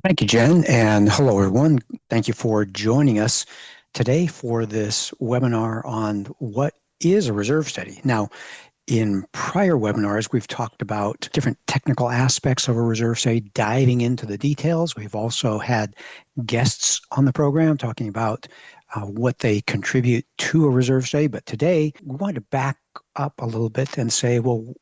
Thank you, Jen, and hello, everyone. Thank you for joining us today for this webinar on what is a reserve study. Now, in prior webinars, we've talked about different technical aspects of a reserve study, diving into the details. We've also had guests on the program talking about what they contribute to a reserve study. But today, we want to back up a little bit and say, well,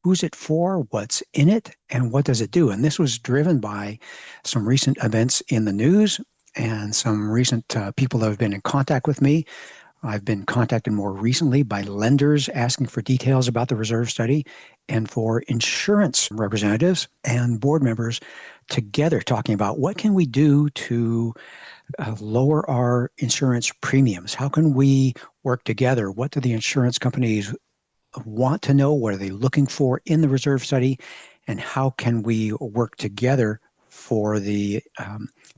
who's it for, what's in it, and what does it do? And this was driven by some recent events in the news and some recent people that have been in contact with me. I've been contacted more recently by lenders asking for details about the reserve study, and for insurance representatives and board members together talking about what can we do to lower our insurance premiums. How can we work together? What do the insurance companies want to know? What are they looking for in the reserve study? And how can we work together for the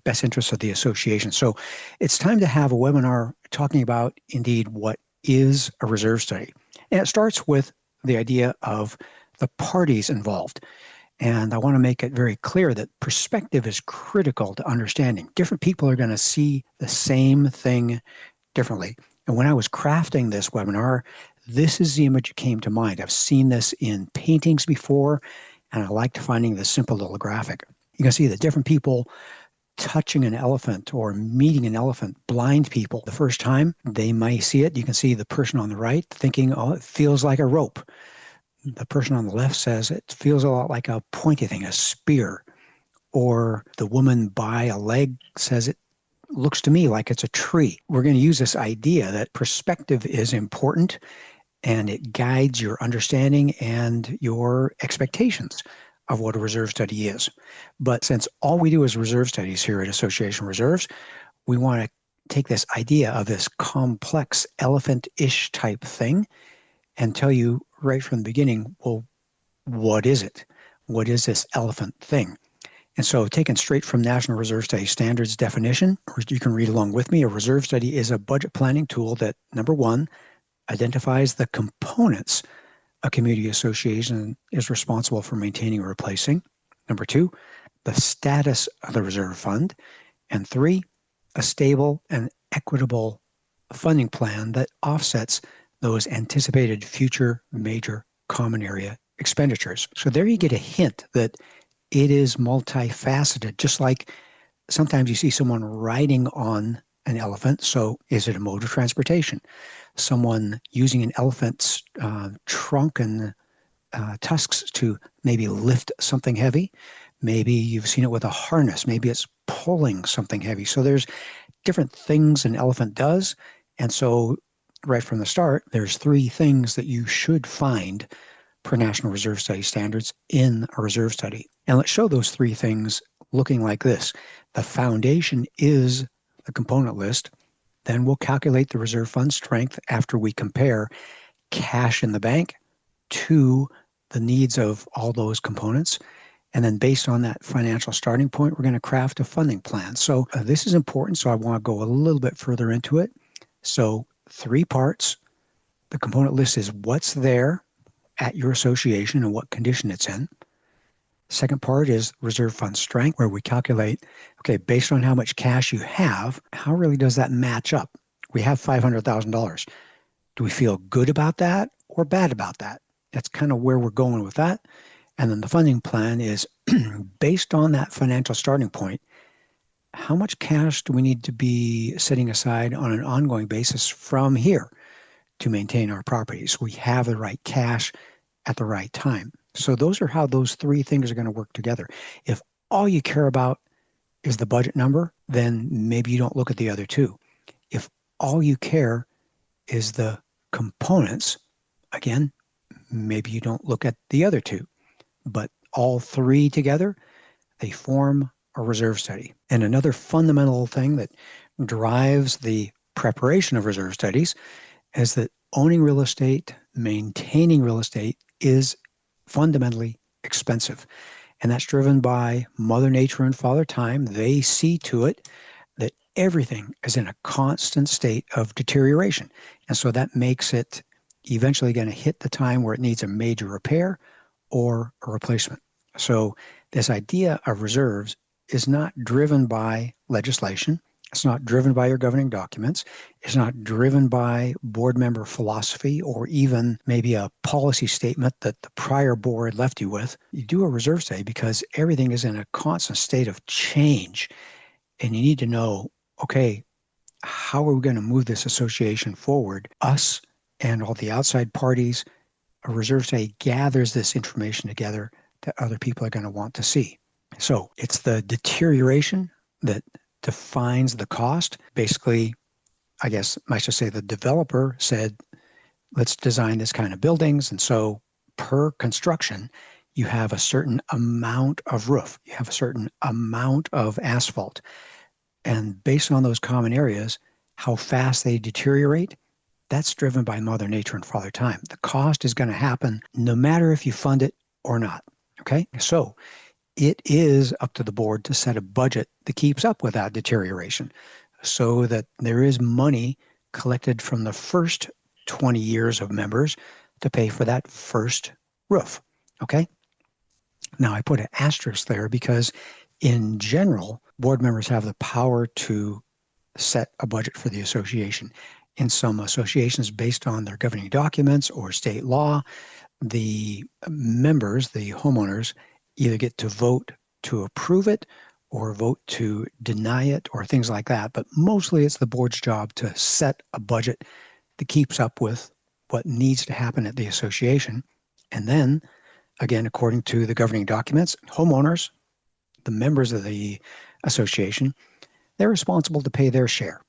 best interests of the association? So it's time to have a webinar talking about, indeed, what is a reserve study. And it starts with the idea of the parties involved. And I want to make it very clear that perspective is critical to understanding. Different people are going to see the same thing differently. And when I was crafting this webinar, this is the image that came to mind. I've seen this in paintings before, and I liked finding this simple little graphic. You can see the different people touching an elephant or meeting an elephant, blind people. The first time they might see it, you can see the person on the right thinking, oh, it feels like a rope. The person on the left says it feels a lot like a pointy thing, a spear. Or the woman by a leg says it looks to me like it's a tree. We're going to use this idea that perspective is important and it guides your understanding and your expectations of what a reserve study is. But since all we do is reserve studies here at Association Reserves, we want to take this idea of this complex elephant-ish type thing and tell you right from the beginning, well, what is it? What is this elephant thing? And so, taken straight from National Reserve Study Standards definition, or you can read along with me, a reserve study is a budget planning tool that, number one, identifies the components a community association is responsible for maintaining or replacing. Number two, the status of the reserve fund. And three, a stable and equitable funding plan that offsets those anticipated future major common area expenditures. So there you get a hint that it is multifaceted, just like sometimes you see someone riding on an elephant. So is it a mode of transportation? Someone using an elephant's trunk and tusks to maybe lift something heavy. Maybe you've seen it with a harness. Maybe it's pulling something heavy. So there's different things an elephant does. And so right from the start, there's three things that you should find per National Reserve Study standards in a reserve study. And let's show those three things looking like this. The foundation is the component list. Then we'll calculate the reserve fund strength after we compare cash in the bank to the needs of all those components. And then based on that financial starting point, we're going to craft a funding plan. So this is important, so I want to go a little bit further into it. So three parts. The component list is what's there at your association and what condition it's in. Second part is reserve fund strength, where we calculate, okay, based on how much cash you have, how really does that match up? We have $500,000. Do we feel good about that or bad about that? That's kind of where we're going with that. And then the funding plan is based on that financial starting point, how much cash do we need to be setting aside on an ongoing basis from here to maintain our properties? We have the right cash at the right time. So those are how those three things are going to work together. If all you care about is the budget number, then maybe you don't look at the other two. If all you care is the components, again, maybe you don't look at the other two. But all three together, they form a reserve study. And another fundamental thing that drives the preparation of reserve studies is that owning real estate, maintaining real estate is fundamentally expensive. And that's driven by Mother Nature and Father Time. They see to it that everything is in a constant state of deterioration. And so that makes it eventually going to hit the time where it needs a major repair or a replacement. So this idea of reserves is not driven by legislation. It's not driven by your governing documents. It's not driven by board member philosophy or even maybe a policy statement that the prior board left you with. You do a reserve study because everything is in a constant state of change. And you need to know, okay, how are we going to move this association forward? Us and all the outside parties, a reserve study gathers this information together that other people are going to want to see. So it's the deterioration that defines the cost. Basically, I guess I should say the developer said, let's design this kind of buildings. And so per construction, you have a certain amount of roof, you have a certain amount of asphalt. And based on those common areas, how fast they deteriorate, that's driven by Mother Nature and Father Time. The cost is going to happen no matter if you fund it or not. Okay? So it is up to the board to set a budget that keeps up with that deterioration so that there is money collected from the first 20 years of members to pay for that first roof. Okay? Now, I put an asterisk there because in general, board members have the power to set a budget for the association. In some associations, based on their governing documents or state law, the members, the homeowners, either get to vote to approve it or vote to deny it or things like that. But mostly it's the board's job to set a budget that keeps up with what needs to happen at the association. And then, again, according to the governing documents, homeowners, the members of the association, they're responsible to pay their share.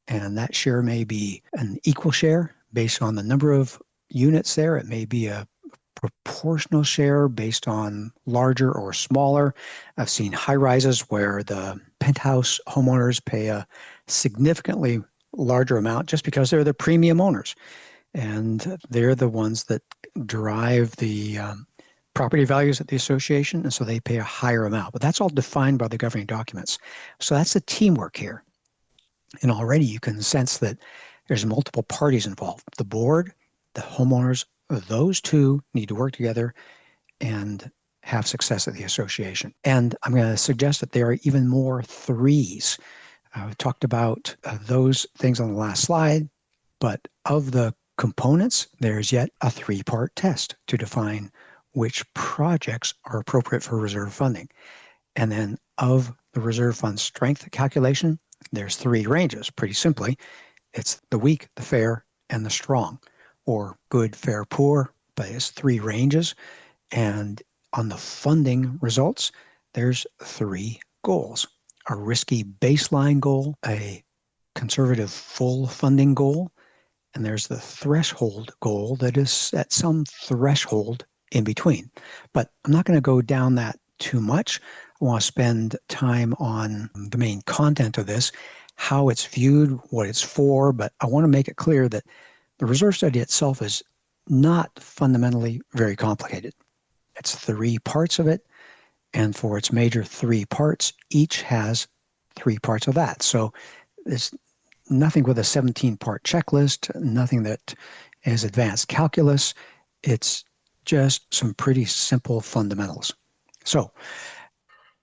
And that share may be an equal share based on the number of units there. It may be a proportional share based on larger or smaller. I've seen high rises where the penthouse homeowners pay a significantly larger amount just because they're the premium owners. And they're the ones that drive the property values at the association, and so they pay a higher amount. But that's all defined by the governing documents. So that's the teamwork here. And already you can sense that there's multiple parties involved. The board, the homeowners, those two need to work together and have success at the association. And I'm going to suggest that there are even more threes. We talked about those things on the last slide, but of the components, there's yet a three-part test to define which projects are appropriate for reserve funding. And then of the reserve fund strength calculation, there's three ranges. Pretty simply, it's the weak, the fair, and the strong, or good, fair, poor, but it's three ranges. And on the funding results, there's three goals: a risky baseline goal, a conservative full funding goal, and there's the threshold goal that is at some threshold in between. But I'm not going to go down that too much. I want to spend time on the main content of this, how it's viewed, what it's for, but I want to make it clear that the reserve study itself is not fundamentally very complicated. It's three parts of it, and for its major three parts, each has three parts of that. So there's nothing with a 17-part checklist, nothing that is advanced calculus. It's just some pretty simple fundamentals. So,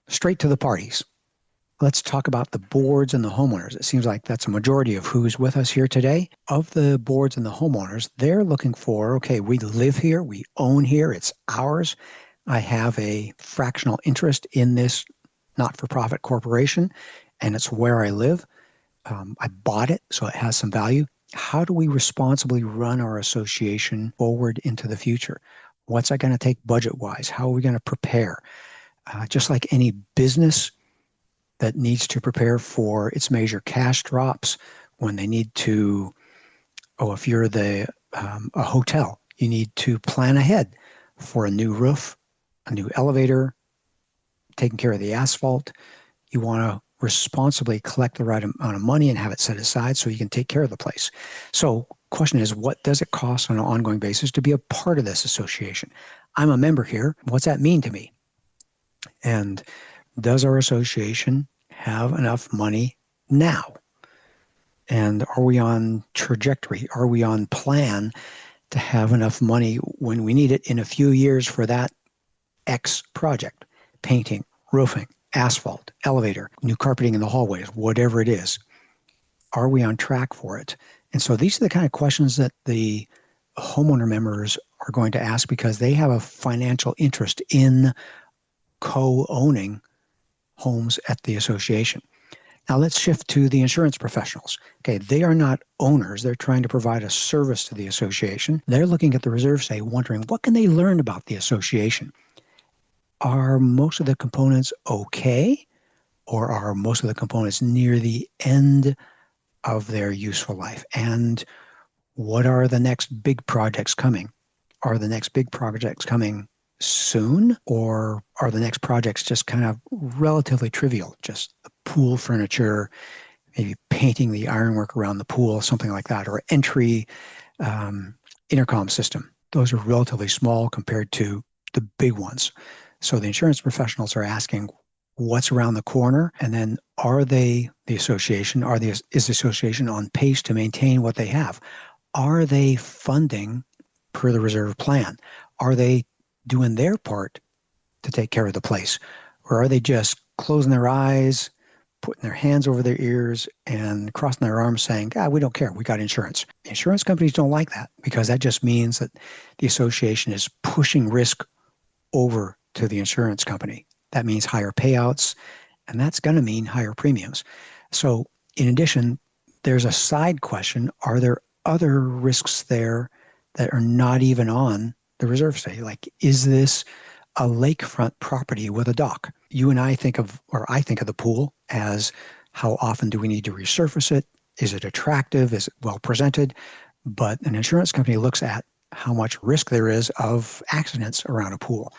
straight to the parties. Let's talk about the boards and the homeowners. It seems like that's a majority of who's with us here today. Of the boards and the homeowners, they're looking for, okay, we live here, we own here, it's ours. I have a fractional interest in this not-for-profit corporation, and it's where I live. I bought it, so it has some value. How do we responsibly run our association forward into the future? What's that going to take budget-wise? How are we going to prepare? Just like any business that needs to prepare for its major cash drops when they need to, if you're a hotel, you need to plan ahead for a new roof, a new elevator, taking care of the asphalt. You want to responsibly collect the right amount of money and have it set aside so you can take care of the place. So question is, what does it cost on an ongoing basis to be a part of this association? I'm a member here. What's that mean to me? And does our association have enough money now? And are we on trajectory? Are we on plan to have enough money when we need it in a few years for that X project? Painting, roofing, asphalt, elevator, new carpeting in the hallways, whatever it is. Are we on track for it? And so these are the kind of questions that the homeowner members are going to ask because they have a financial interest in co-owning homes at the association. Now let's shift to the insurance professionals. Okay, they are not owners. They're trying to provide a service to the association. They're looking at the reserve study, wondering what can they learn about the association? Are most of the components okay? Or are most of the components near the end of their useful life? And what are the next big projects coming? Are the next big projects coming soon? Or are the next projects just kind of relatively trivial? Just the pool furniture, maybe painting the ironwork around the pool, something like that, or entry intercom system. Those are relatively small compared to the big ones. So the insurance professionals are asking what's around the corner, and then are they the association? Is the association on pace to maintain what they have? Are they funding per the reserve plan? Are they doing their part to take care of the place? Or are they just closing their eyes, putting their hands over their ears and crossing their arms saying, we don't care, we got insurance? Insurance companies don't like that because that just means that the association is pushing risk over to the insurance company. That means higher payouts, and that's going to mean higher premiums. So in addition, there's a side question. Are there other risks there that are not even on the reserve study? Like, is this a lakefront property with a dock? You and I think of the pool as how often do we need to resurface it? Is it attractive? Is it well presented? But an insurance company looks at how much risk there is of accidents around a pool.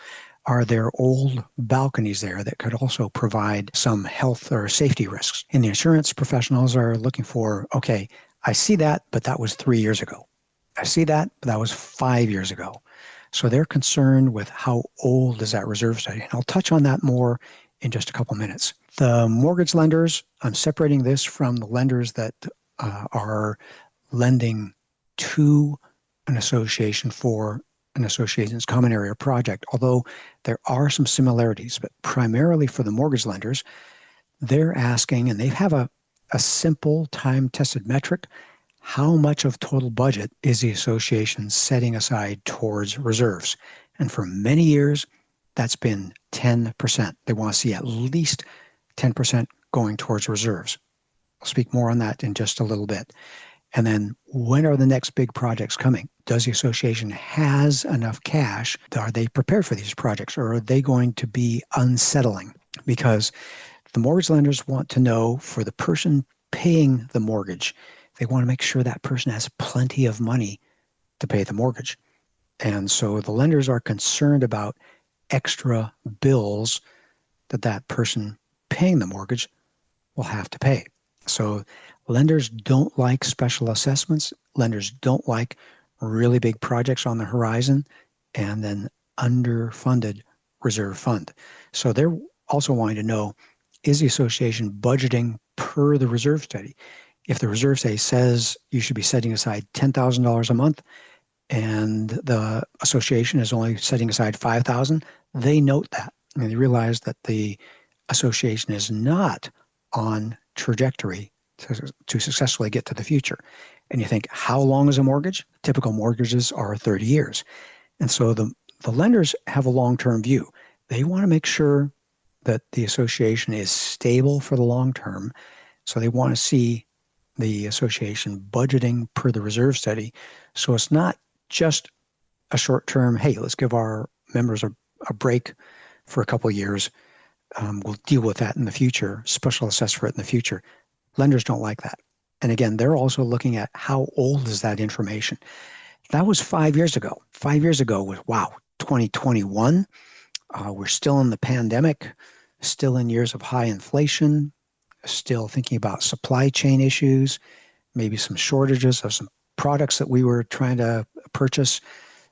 Are there old balconies there that could also provide some health or safety risks? And the insurance professionals are looking for, okay, I see that, but that was 3 years ago. I see that, but that was 5 years ago. So they're concerned with how old is that reserve study. And I'll touch on that more in just a couple minutes. The mortgage lenders, I'm separating this from the lenders that are lending to an association for an association's common area project, although there are some similarities. But primarily for the mortgage lenders, they're asking, and they have a simple time-tested metric, how much of total budget is the association setting aside towards reserves? And for many years, that's been 10%. They want to see at least 10% going towards reserves. I'll speak more on that in just a little bit. And then when are the next big projects coming? Does the association has enough cash? Are they prepared for these projects, or are they going to be unsettling? Because the mortgage lenders want to know, for the person paying the mortgage, they want to make sure that person has plenty of money to pay the mortgage. And so the lenders are concerned about extra bills that person paying the mortgage will have to pay. So lenders don't like special assessments. Lenders don't like really big projects on the horizon and then underfunded reserve fund. So they're also wanting to know, is the association budgeting per the reserve study? If the reserve study says you should be setting aside $10,000 a month and the association is only setting aside $5,000, they note that. And they realize that the association is not on trajectory to successfully get to the future. And you think, how long is a mortgage? Typical mortgages are 30 years. And so the lenders have a long-term view. They want to make sure that the association is stable for the long term. So they want to see the association budgeting per the reserve study. So it's not just a short term, hey, let's give our members a break for a couple of years. We'll deal with that in the future, special assess for it in the future. Lenders don't like that. And again, they're also looking at how old is that information. That was 5 years ago. 5 years ago was, 2021. We're still in the pandemic, still in years of high inflation, still thinking about supply chain issues, maybe some shortages of some products that we were trying to purchase.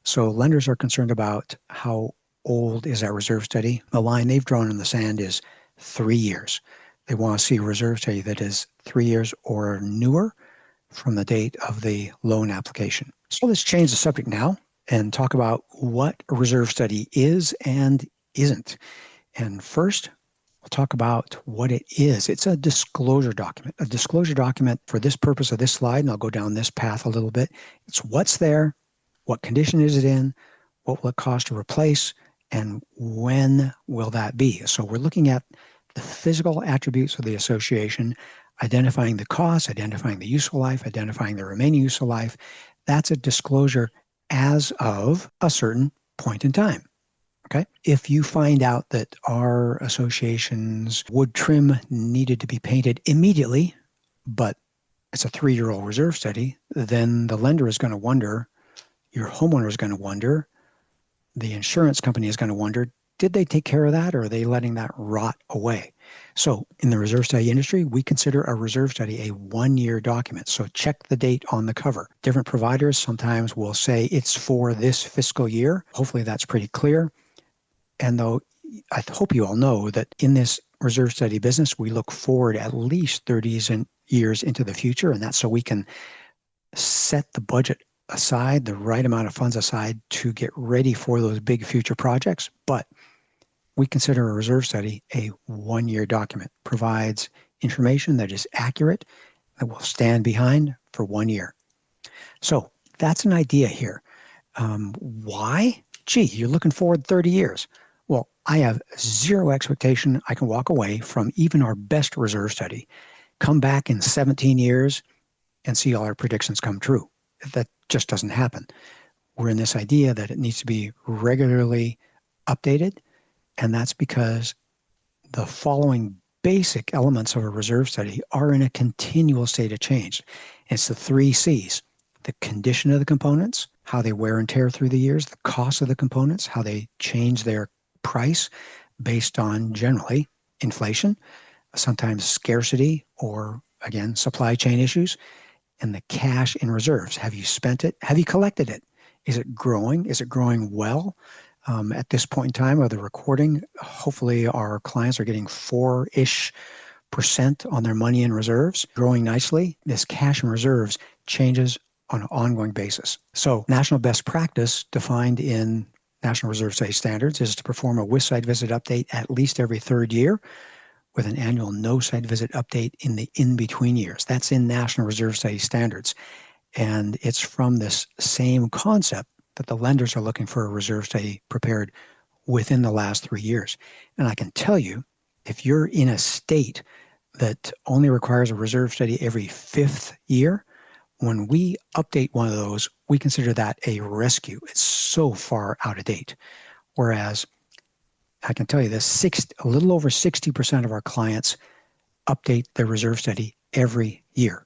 So lenders are concerned about how old is that reserve study. The line they've drawn in the sand is 3 years. They want to see a reserve study that is 3 years or newer from the date of the loan application. So let's change the subject now and talk about what a reserve study is and isn't. And first, We'll talk about what it is. It's a disclosure document. A disclosure document for this purpose of this slide, and I'll go down this path a little bit. It's what's there, what condition is it in, what will it cost to replace, and when will that be? So we're looking at the physical attributes of the association, identifying the cost, identifying the useful life, identifying the remaining useful life. That's a disclosure as of a certain point in time. Okay. If you find out that our association's wood trim needed to be painted immediately, but it's a 3-year-old reserve study, then the lender is going to wonder, your homeowner is going to wonder, the insurance company is going to wonder, did they take care of that, or are they letting that rot away? So in the reserve study industry, we consider a reserve study a 1-year document. So check the date on the cover. Different providers sometimes will say it's for this fiscal year. Hopefully that's pretty clear. And though I hope you all know that in this reserve study business, we look forward at least 30 years into the future, and that's so we can set the budget aside, the right amount of funds aside to get ready for those big future projects. But we consider a reserve study a 1-year document, provides information that is accurate, that will stand behind for 1 year. So that's an idea here. Why? Gee, you're looking forward 30 years. Well, I have zero expectation I can walk away from even our best reserve study, come back in 17 years and see all our predictions come true. That just doesn't happen. We're in this idea that it needs to be regularly updated, and that's because the following basic elements of a reserve study are in a continual state of change. It's the 3 C's: the condition of the components, how they wear and tear through the years, the cost of the components, how they change their price based on generally inflation, sometimes scarcity, or again, supply chain issues, and the cash in reserves. Have you spent it? Have you collected it? Is it growing? Is it growing well? At this point in time of the recording, hopefully our clients are getting 4-ish% on their money in reserves, growing nicely. This cash in reserves changes on an ongoing basis. So national best practice defined in National Reserve Study Standards is to perform a with-site visit update at least every 3rd year with an annual no-site visit update in the in-between years. That's in National Reserve Study Standards. And it's from this same concept that the lenders are looking for a reserve study prepared within the last 3 years. And I can tell you, if you're in a state that only requires a reserve study every 5th year, when we update one of those, we consider that a rescue. It's so far out of date. Whereas I can tell you this, a little over 60% of our clients update their reserve study every year.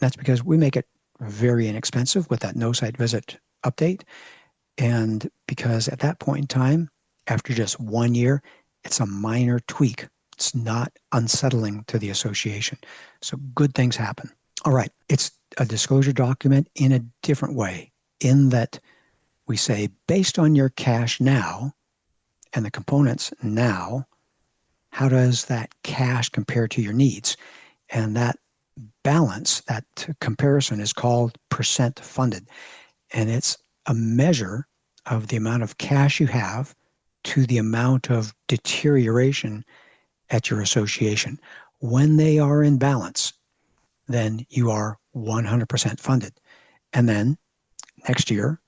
That's because we make it very inexpensive with that no-site visit update. And because at that point in time, after just 1 year, it's a minor tweak. It's not unsettling to the association. So good things happen. All right. It's a disclosure document in a different way, in that we say, based on your cash now and the components now, how does that cash compare to your needs? And that balance, that comparison is called percent funded. And it's a measure of the amount of cash you have to the amount of deterioration at your association. When they are in balance, then you are 100% funded. And then next year,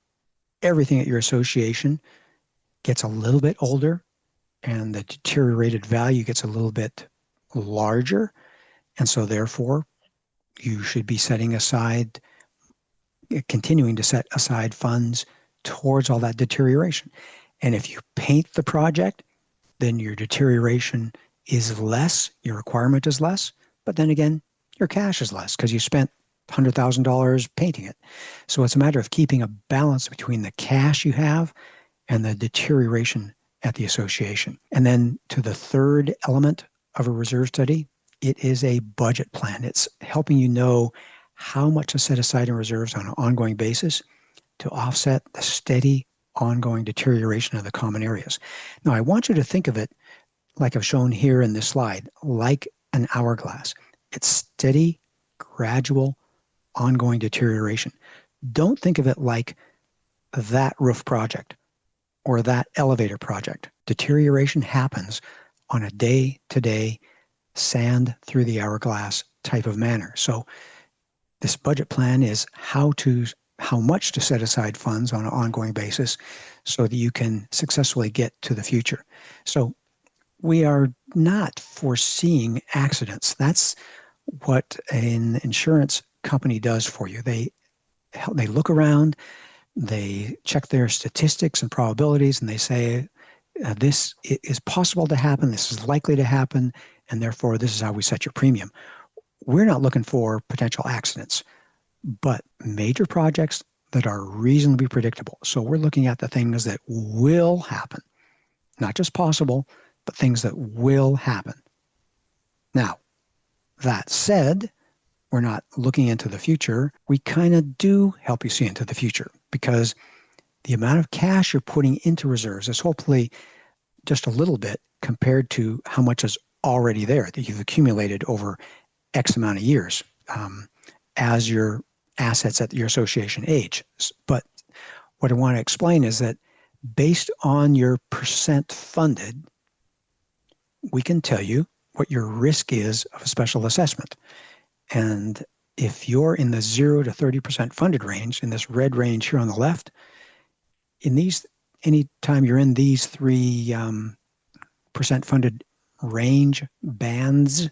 everything at your association gets a little bit older and the deteriorated value gets a little bit larger. And so therefore, you should be continuing to set aside funds towards all that deterioration. And if you paint the project, then your deterioration is less, your requirement is less, but then again, your cash is less because you spent $100,000 painting it. So it's a matter of keeping a balance between the cash you have and the deterioration at the association. And then to the third element of a reserve study, it is a budget plan. It's helping you know how much to set aside in reserves on an ongoing basis to offset the steady ongoing deterioration of the common areas. Now, I want you to think of it like I've shown here in this slide, like an hourglass. It's steady, gradual, ongoing deterioration. Don't think of it like that roof project or that elevator project. Deterioration happens on a day-to-day, sand through the hourglass type of manner. So this budget plan is how much to set aside funds on an ongoing basis so that you can successfully get to the future. So we are not foreseeing accidents. That's what an insurance company does for you. They look around, they check their statistics and probabilities, and they say, this is possible to happen, this is likely to happen, and therefore this is how we set your premium. We're not looking for potential accidents, but major projects that are reasonably predictable. So we're looking at the things that will happen, not just possible, but things that will happen. Now, that said, we're not looking into the future. We kind of do help you see into the future because the amount of cash you're putting into reserves is hopefully just a little bit compared to how much is already there that you've accumulated over X amount of years as your assets at your association age. But what I want to explain is that based on your percent funded, we can tell you what your risk is of a special assessment. And if you're in the 0 to 30% funded range, in this red range here on the left, anytime you're in these 3% funded range bands,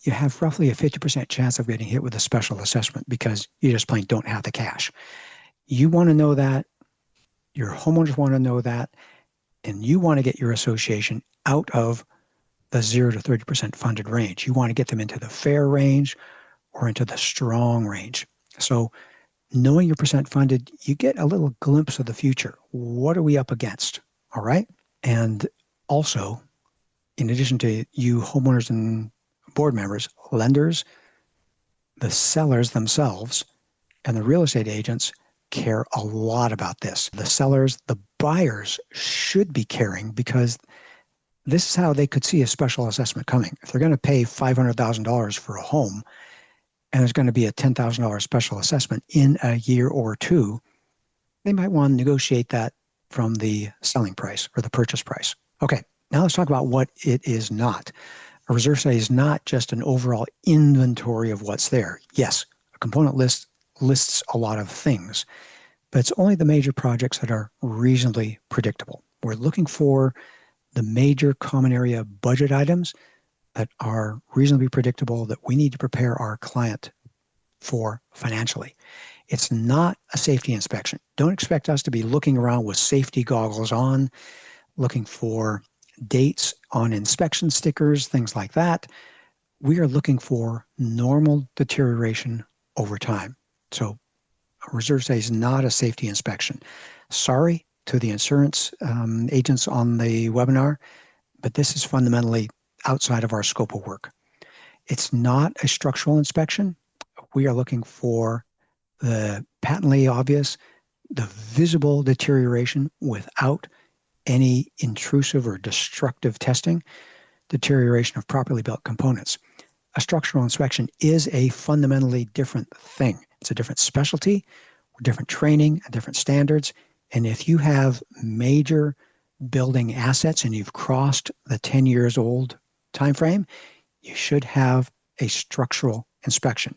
you have roughly a 50% chance of getting hit with a special assessment because you just plain don't have the cash. You want to know that, your homeowners want to know that, and you want to get your association out of the 0 to 30% funded range. You want to get them into the fair range or into the strong range. So knowing your percent funded, you get a little glimpse of the future. What are we up against? All right. And also, in addition to you homeowners and board members, lenders, the sellers themselves, and the real estate agents care a lot about this. The sellers, the buyers should be caring because this is how they could see a special assessment coming. If they're going to pay $500,000 for a home and there's going to be a $10,000 special assessment in a year or two, they might want to negotiate that from the selling price or the purchase price. Okay, now let's talk about what it is not. A reserve study is not just an overall inventory of what's there. Yes, a component list lists a lot of things, but it's only the major projects that are reasonably predictable. We're looking for the major common area budget items that are reasonably predictable that we need to prepare our client for financially. It's not a safety inspection. Don't expect us to be looking around with safety goggles on, looking for dates on inspection stickers, things like that. We are looking for normal deterioration over time. So a reserve study is not a safety inspection. Sorry to the insurance agents on the webinar, but this is fundamentally outside of our scope of work. It's not a structural inspection. We are looking for the patently obvious, the visible deterioration without any intrusive or destructive testing, deterioration of properly built components. A structural inspection is a fundamentally different thing. It's a different specialty, different training, and different standards. And if you have major building assets and you've crossed the 10 years old time frame, you should have a structural inspection.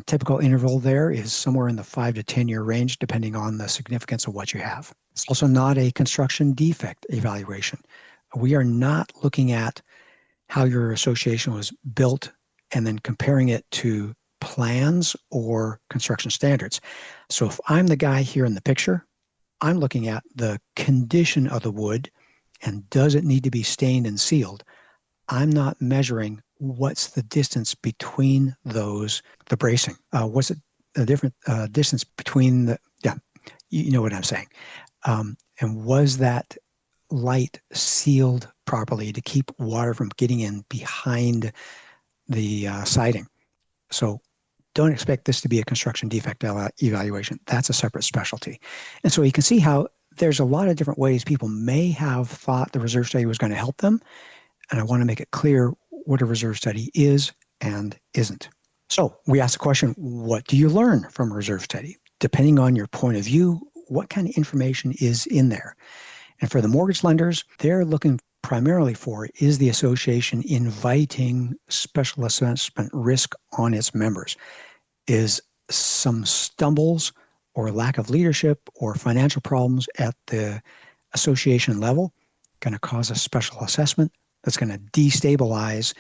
Typical interval there is somewhere in the 5 to 10 year range, depending on the significance of what you have. It's also not a construction defect evaluation. We are not looking at how your association was built and then comparing it to plans or construction standards. So if I'm the guy here in the picture, I'm looking at the condition of the wood and does it need to be stained and sealed. I'm not measuring what's the distance between those, the bracing. What's it, the different distance between the, yeah, you know what I'm saying. And was that light sealed properly to keep water from getting in behind the siding? So don't expect this to be a construction defect evaluation. That's a separate specialty. And so you can see how there's a lot of different ways people may have thought the reserve study was going to help them. And I want to make it clear what a reserve study is and isn't. So we asked the question, what do you learn from a reserve study? Depending on your point of view, what kind of information is in there? And for the mortgage lenders, they're looking primarily for is the association inviting special assessment risk on its members? Is some stumbles or lack of leadership or financial problems at the association level going to cause a special assessment that's going to destabilize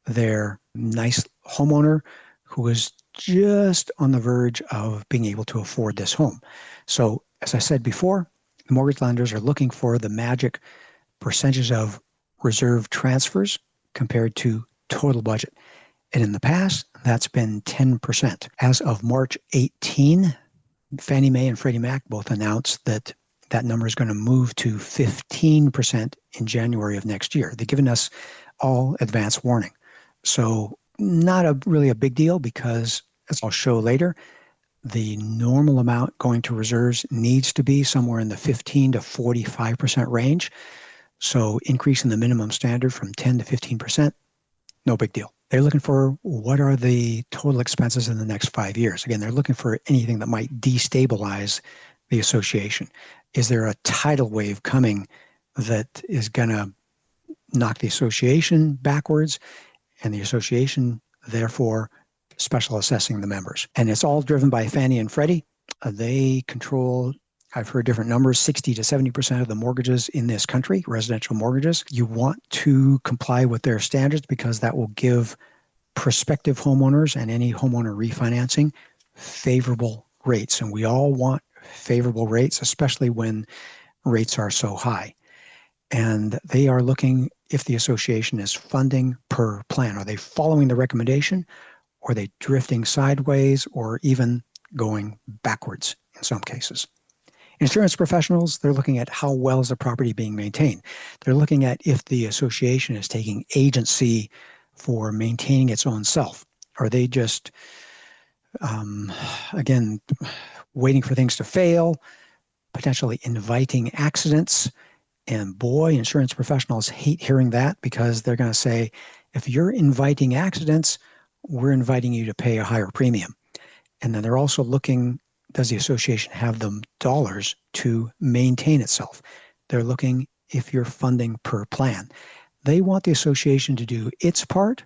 their nice homeowner who is just on the verge of being able to afford this home? So, as I said before, mortgage lenders are looking for the magic percentage of reserve transfers compared to total budget. And in the past, that's been 10%. As of March 18, Fannie Mae and Freddie Mac both announced that that number is going to move to 15% in January of next year. They've given us all advance warning. So not really a big deal because, as I'll show later, the normal amount going to reserves needs to be somewhere in the 15 to 45% range. So increasing the minimum standard from 10 to 15%, no big deal. They're looking for what are the total expenses in the next 5 years. Again, they're looking for anything that might destabilize the association. Is there a tidal wave coming that is going to knock the association backwards, and the association, therefore, special assessing the members? And it's all driven by Fannie and Freddie. They control, I've heard different numbers, 60 to 70% of the mortgages in this country, residential mortgages. You want to comply with their standards because that will give prospective homeowners and any homeowner refinancing favorable rates. And we all want favorable rates, especially when rates are so high. And they are looking if the association is funding per plan. Are they following the recommendation? Or are they drifting sideways or even going backwards in some cases? Insurance professionals, they're looking at how well is the property being maintained. They're looking at if the association is taking agency for maintaining its own self. Are they just, again, waiting for things to fail, potentially inviting accidents? And boy, insurance professionals hate hearing that because they're going to say, if you're inviting accidents, we're inviting you to pay a higher premium. And then they're also looking, does the association have the dollars to maintain itself? They're looking if you're funding per plan. They want the association to do its part,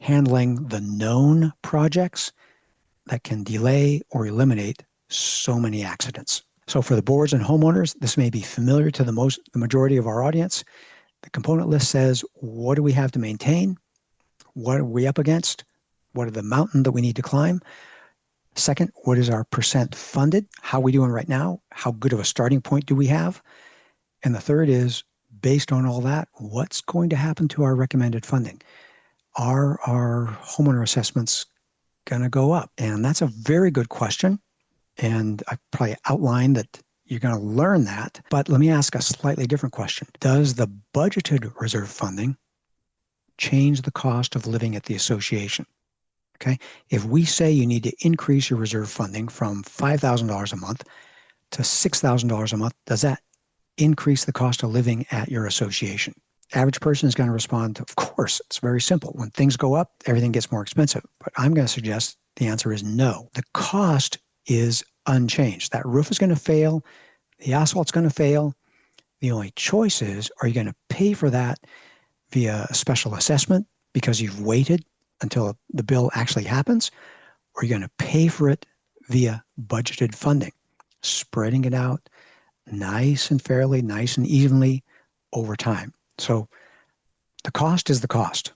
handling the known projects that can delay or eliminate so many accidents. So for the boards and homeowners, this may be familiar to the majority of our audience. The component list says, what do we have to maintain? What are we up against? What are the mountain that we need to climb? Second, what is our percent funded? How are we doing right now? How good of a starting point do we have? And the third is, based on all that, what's going to happen to our recommended funding? Are our homeowner assessments going to go up? And that's a very good question. And I probably outlined that you're going to learn that. But let me ask a slightly different question. Does the budgeted reserve funding change the cost of living at the association? Okay. If we say you need to increase your reserve funding from $5,000 a month to $6,000 a month, does that increase the cost of living at your association? Average person is going to respond to, of course, it's very simple. When things go up, everything gets more expensive. But I'm going to suggest the answer is no. The cost is unchanged. That roof is going to fail. The asphalt's going to fail. The only choice is, are you going to pay for that via a special assessment because you've waited until the bill actually happens? Or are you going to pay for it via budgeted funding, spreading it out nice and fairly, nice and evenly over time? So the cost is the cost.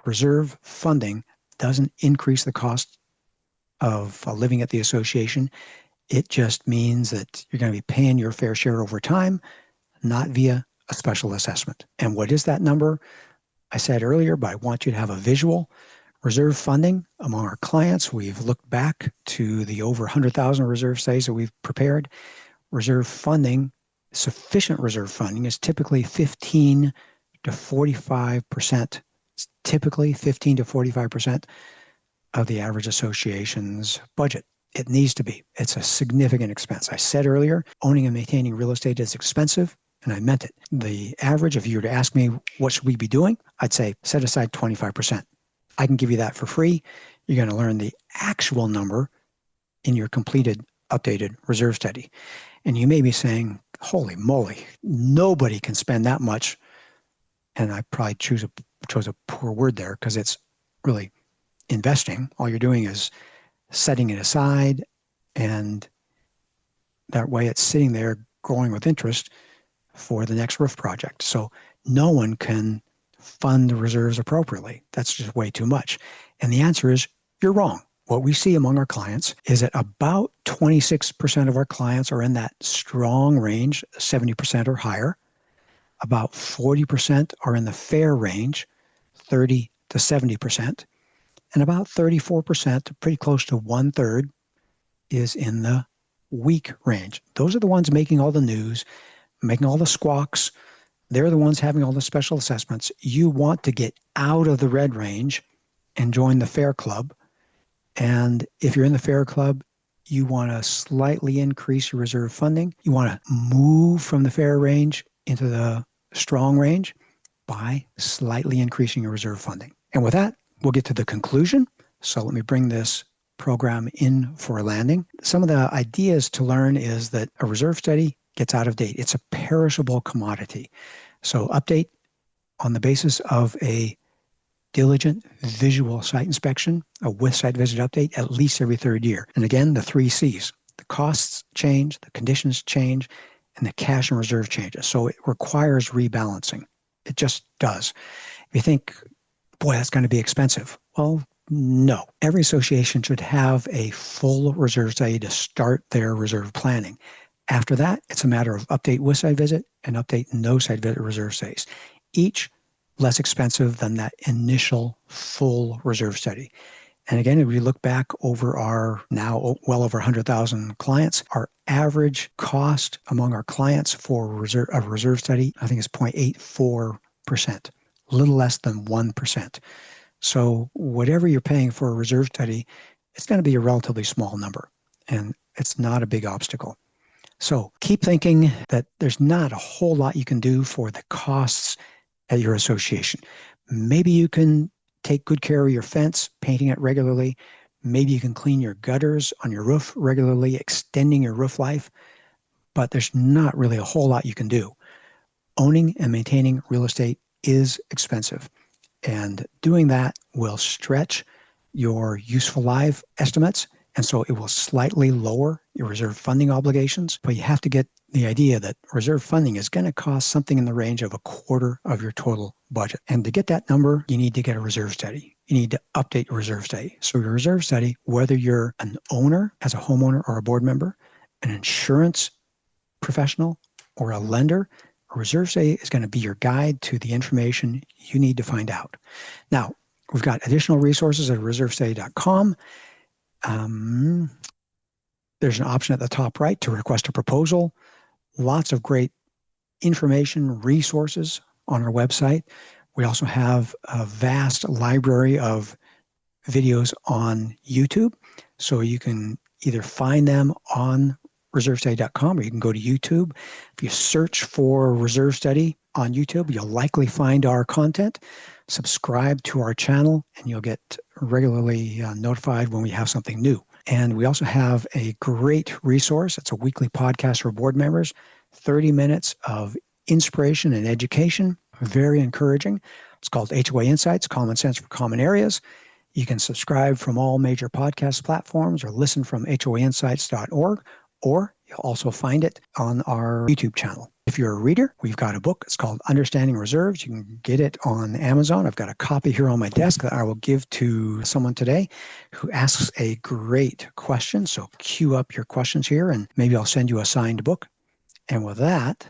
Reserve funding doesn't increase the cost of living at the association. It just means that you're going to be paying your fair share over time, not via a special assessment. And what is that number? I said earlier, but I want you to have a visual. Reserve funding among our clients, we've looked back to the over 100,000 reserve studies that we've prepared. Reserve funding, sufficient reserve funding, is typically 15 to 45%. It's typically 15 to 45% of the average association's budget. It needs to be. It's a significant expense. I said earlier, owning and maintaining real estate is expensive, and I meant it. The average, if you were to ask me what should we be doing, I'd say set aside 25%. I can give you that for free. You're going to learn the actual number in your completed, updated reserve study. And you may be saying, holy moly, nobody can spend that much and I probably chose a poor word there because it's really investing. All you're doing is setting it aside, and that way it's sitting there growing with interest for the next roof project. So no one can fund the reserves appropriately. That's just way too much. And the answer is you're wrong. What we see among our clients is that about 26% of our clients are in that strong range, 70% or higher. About 40% are in the fair range, 30 to 70%. And about 34%, pretty close to one third, is in the weak range. Those are the ones making all the news, making all the squawks. They're the ones having all the special assessments. You want to get out of the red range and join the fair club. And if you're in the fair club, you want to slightly increase your reserve funding. You want to move from the fair range into the strong range by slightly increasing your reserve funding. And with that, we'll get to the conclusion. So let me bring this program in for a landing. Some of the ideas to learn is that a reserve study gets out of date. It's a perishable commodity. So update on the basis of a diligent visual site inspection, a with site visit update at least every third year. And again, the 3 C's. The costs change, the conditions change, and the cash and reserve changes. So it requires rebalancing. It just does. If you think, boy, that's going to be expensive. Well, no. Every association should have a full reserve study to start their reserve planning. After that, it's a matter of update with site visit and update no site visit reserve studies. Each less expensive than that initial full reserve study. And again, if we look back over our now well over 100,000 clients, our average cost among our clients for a reserve study, I think is 0.84%, a little less than 1%. So whatever you're paying for a reserve study, it's going to be a relatively small number, and it's not a big obstacle. So keep thinking that there's not a whole lot you can do for the costs at your association. Maybe you can take good care of your fence, painting it regularly. Maybe you can clean your gutters on your roof regularly, extending your roof life. But there's not really a whole lot you can do. Owning and maintaining real estate is expensive. And doing that will stretch your useful life estimates. And so it will slightly lower your reserve funding obligations. But you have to get the idea that reserve funding is going to cost something in the range of a quarter of your total budget. And to get that number, you need to get a reserve study. You need to update your reserve study. So your reserve study, whether you're an owner as a homeowner or a board member, an insurance professional or a lender, a reserve study is going to be your guide to the information you need to find out. Now, we've got additional resources at reservestudy.com. There's an option at the top right to request a proposal. Lots of great information, resources on our website. We also have a vast library of videos on YouTube. So you can either find them on reservestudy.com or you can go to YouTube. If you search for Reserve Study on YouTube, you'll likely find our content. Subscribe to our channel and you'll get regularly notified when we have something new. And we also have a great resource. It's a weekly podcast for board members, 30 minutes of inspiration and education, very encouraging. It's called HOA Insights, Common Sense for Common Areas. You can subscribe from all major podcast platforms or listen from hoainsights.org, or you'll also find it on our YouTube channel. If you're a reader, we've got a book. It's called Understanding Reserves. You can get it on Amazon. I've got a copy here on my desk that I will give to someone today who asks a great question. So queue up your questions here and maybe I'll send you a signed book. And with that,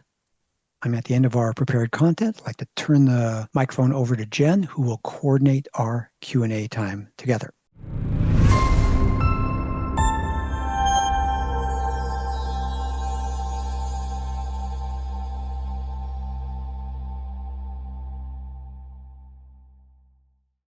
I'm at the end of our prepared content. I'd like to turn the microphone over to Jen, who will coordinate our Q&A time together.